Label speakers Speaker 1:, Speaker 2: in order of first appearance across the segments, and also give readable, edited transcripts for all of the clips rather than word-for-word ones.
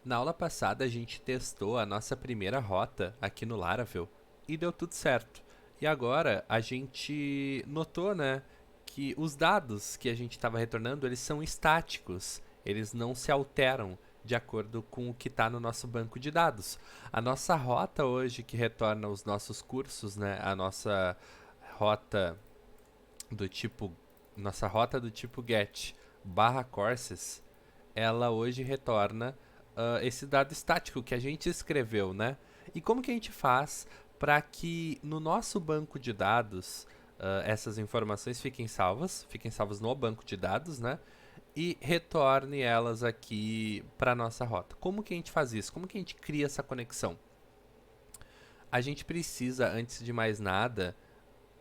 Speaker 1: Na aula passada a gente testou a nossa primeira rota aqui no Laravel e deu tudo certo. E agora a gente notou, né, que os dados que a gente estava retornando, eles são estáticos, eles não se alteram de acordo com o que está no nosso banco de dados. A nossa rota hoje que retorna os nossos cursos, né, a rota do tipo nossa rota do tipo get barra courses, ela hoje retorna esse dado estático que a gente escreveu, né? E como que a gente faz para que no nosso banco de dados essas informações fiquem salvas no banco de dados, né? E retorne elas aqui para nossa rota. Como que a gente faz isso? Como que a gente cria essa conexão? A gente precisa, antes de mais nada,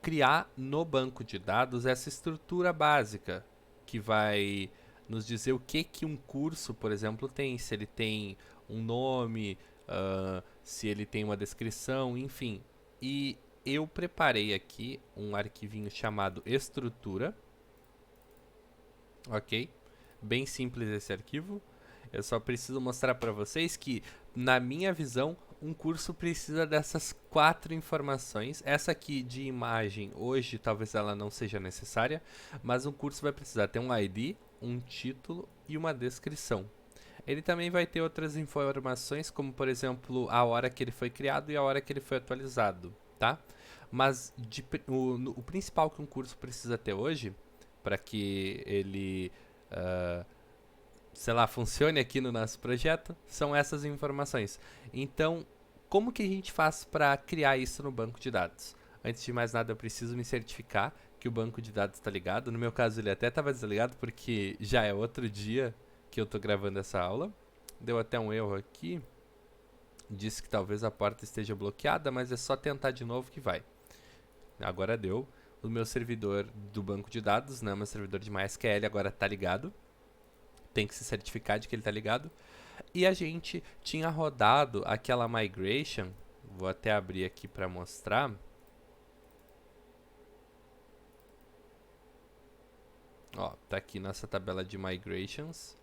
Speaker 1: criar no banco de dados essa estrutura básica que vai nos dizer o que que um curso, por exemplo, tem, se ele tem um nome, se ele tem uma descrição, enfim. E eu preparei aqui um arquivinho chamado estrutura, ok? Bem simples esse arquivo. Eu só preciso mostrar para vocês que, na minha visão, um curso precisa dessas 4 informações. Essa aqui de imagem, hoje talvez ela não seja necessária, mas um curso vai precisar ter um ID, um título e uma descrição. Ele também vai ter outras informações, como por exemplo a hora que ele foi criado e a hora que ele foi atualizado, tá? Mas o principal que um curso precisa ter hoje, para que ele uh, sei lá, funcione aqui no nosso projeto, são essas informações. Então, como que a gente faz para criar isso no banco de dados? Antes de mais nada, eu preciso me certificar que o banco de dados está ligado. No meu caso, ele até estava desligado porque já é outro dia que eu estou gravando essa aula. Deu até um erro aqui. Disse que talvez a porta esteja bloqueada, mas é só tentar de novo que vai. Agora deu. O meu servidor do banco de dados, né, meu servidor de MySQL agora está ligado. Tem que se certificar de que ele está ligado. E a gente tinha rodado aquela migration. Vou até abrir aqui para mostrar. Ó, tá aqui nossa tabela de migrations.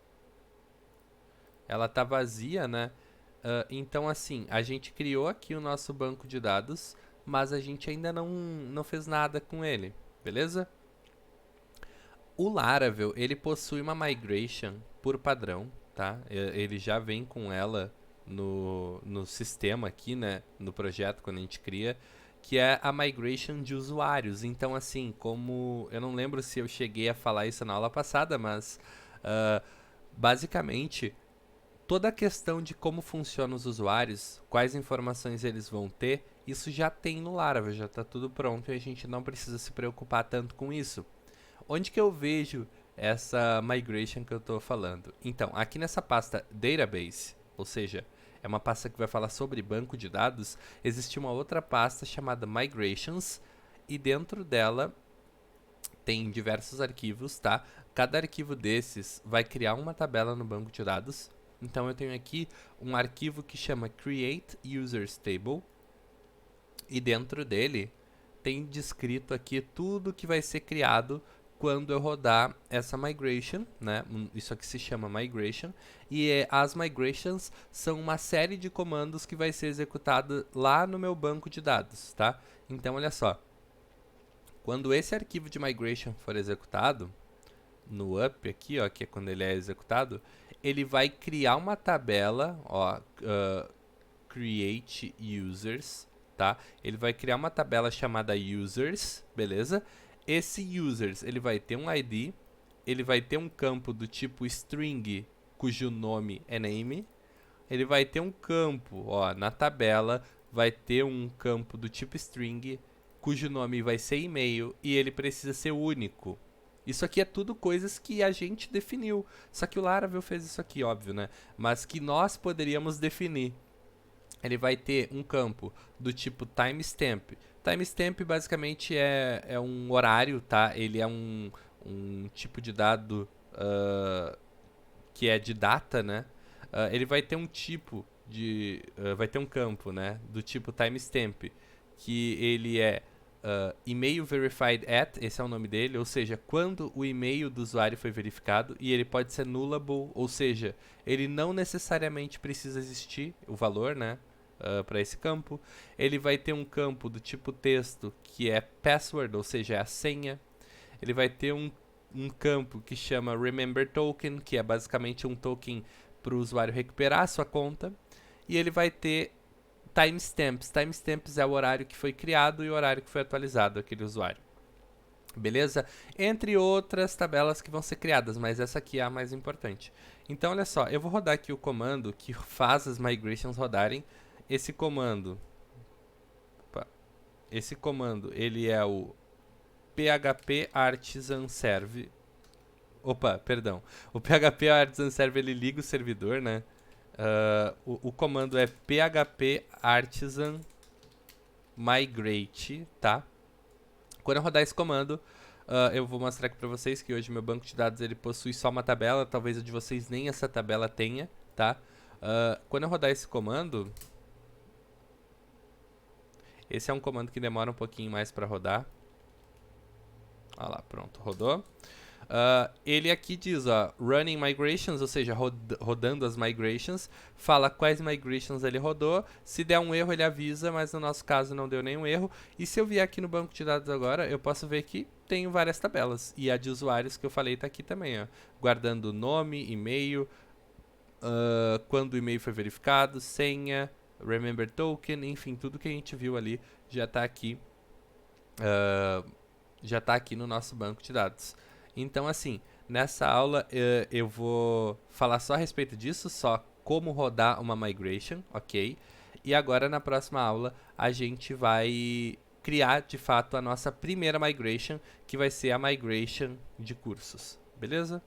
Speaker 1: Ela tá vazia, né? Então, assim, a gente criou aqui o nosso banco de dados, mas a gente ainda não fez nada com ele, beleza? O Laravel, ele possui uma migration por padrão, tá? Ele já vem com ela no sistema aqui, né? No projeto, quando a gente cria, que é a migration de usuários. Então, assim, como... Eu não lembro se eu cheguei a falar isso na aula passada, mas... basicamente, toda a questão de como funcionam os usuários, quais informações eles vão ter, isso já tem no Laravel, já está tudo pronto e a gente não precisa se preocupar tanto com isso. Onde que eu vejo essa migration que eu estou falando? Então, aqui nessa pasta Database, ou seja, é uma pasta que vai falar sobre banco de dados, existe uma outra pasta chamada Migrations, e dentro dela tem diversos arquivos, tá? Cada arquivo desses vai criar uma tabela no banco de dados. Então eu tenho aqui um arquivo que chama Create Users Table, e dentro dele tem descrito aqui tudo que vai ser criado quando eu rodar essa migration, né? Isso aqui se chama migration, e as migrations são uma série de comandos que vai ser executado lá no meu banco de dados, tá? Então olha só, quando esse arquivo de migration for executado, no up aqui, ó, que é quando ele é executado, ele vai criar uma tabela, ó, create users, tá? Ele vai criar uma tabela chamada users, beleza? Esse users, ele vai ter um ID, ele vai ter um campo do tipo string, cujo nome é name, ele vai ter um campo, ó, na tabela, vai ter um campo do tipo string, cujo nome vai ser e-mail e ele precisa ser único. Isso aqui é tudo coisas que a gente definiu. Só que o Laravel fez isso aqui, óbvio, né? Mas que nós poderíamos definir. Ele vai ter um campo do tipo timestamp. Timestamp basicamente é um horário, tá? Ele é um tipo de dado que é de data, né? Ele vai ter um tipo vai ter um campo, né? Do tipo timestamp, que ele é email verified at, esse é o nome dele, ou seja, quando o e-mail do usuário foi verificado, e ele pode ser nullable, ou seja, ele não necessariamente precisa existir, o valor, né, para esse campo. Ele vai ter um campo do tipo texto, que é password, ou seja, é a senha. Ele vai ter um campo que chama remember token, que é basicamente um token para o usuário recuperar a sua conta. E ele vai ter timestamps. Timestamps é o horário que foi criado e o horário que foi atualizado aquele usuário. Beleza? Entre outras tabelas que vão ser criadas, mas essa aqui é a mais importante. Então, olha só, eu vou rodar aqui o comando que faz as migrations rodarem. Esse comando, ele é o PHP Artisan Serve. O PHP Artisan Serve, ele liga o servidor, né? O comando é php artisan migrate, tá? Quando eu rodar esse comando, eu vou mostrar aqui pra vocês que hoje meu banco de dados ele possui só uma tabela, talvez o de vocês nem essa tabela tenha, tá? Quando eu rodar esse comando, esse é um comando que demora um pouquinho mais para rodar. Olha lá, pronto, rodou. Ele aqui diz, ó, running migrations, ou seja, rodando as migrations, fala quais migrations ele rodou. Se der um erro, ele avisa, mas no nosso caso não deu nenhum erro. E se eu vier aqui no banco de dados agora, eu posso ver que tenho várias tabelas. E a de usuários que eu falei tá aqui também, ó, guardando nome, e-mail, quando o e-mail foi verificado, senha, remember token, enfim, tudo que a gente viu ali já tá aqui, no nosso banco de dados. Então, assim, nessa aula eu vou falar só a respeito disso, só como rodar uma migration, ok? E agora, na próxima aula, a gente vai criar, de fato, a nossa primeira migration, que vai ser a migration de cursos, beleza?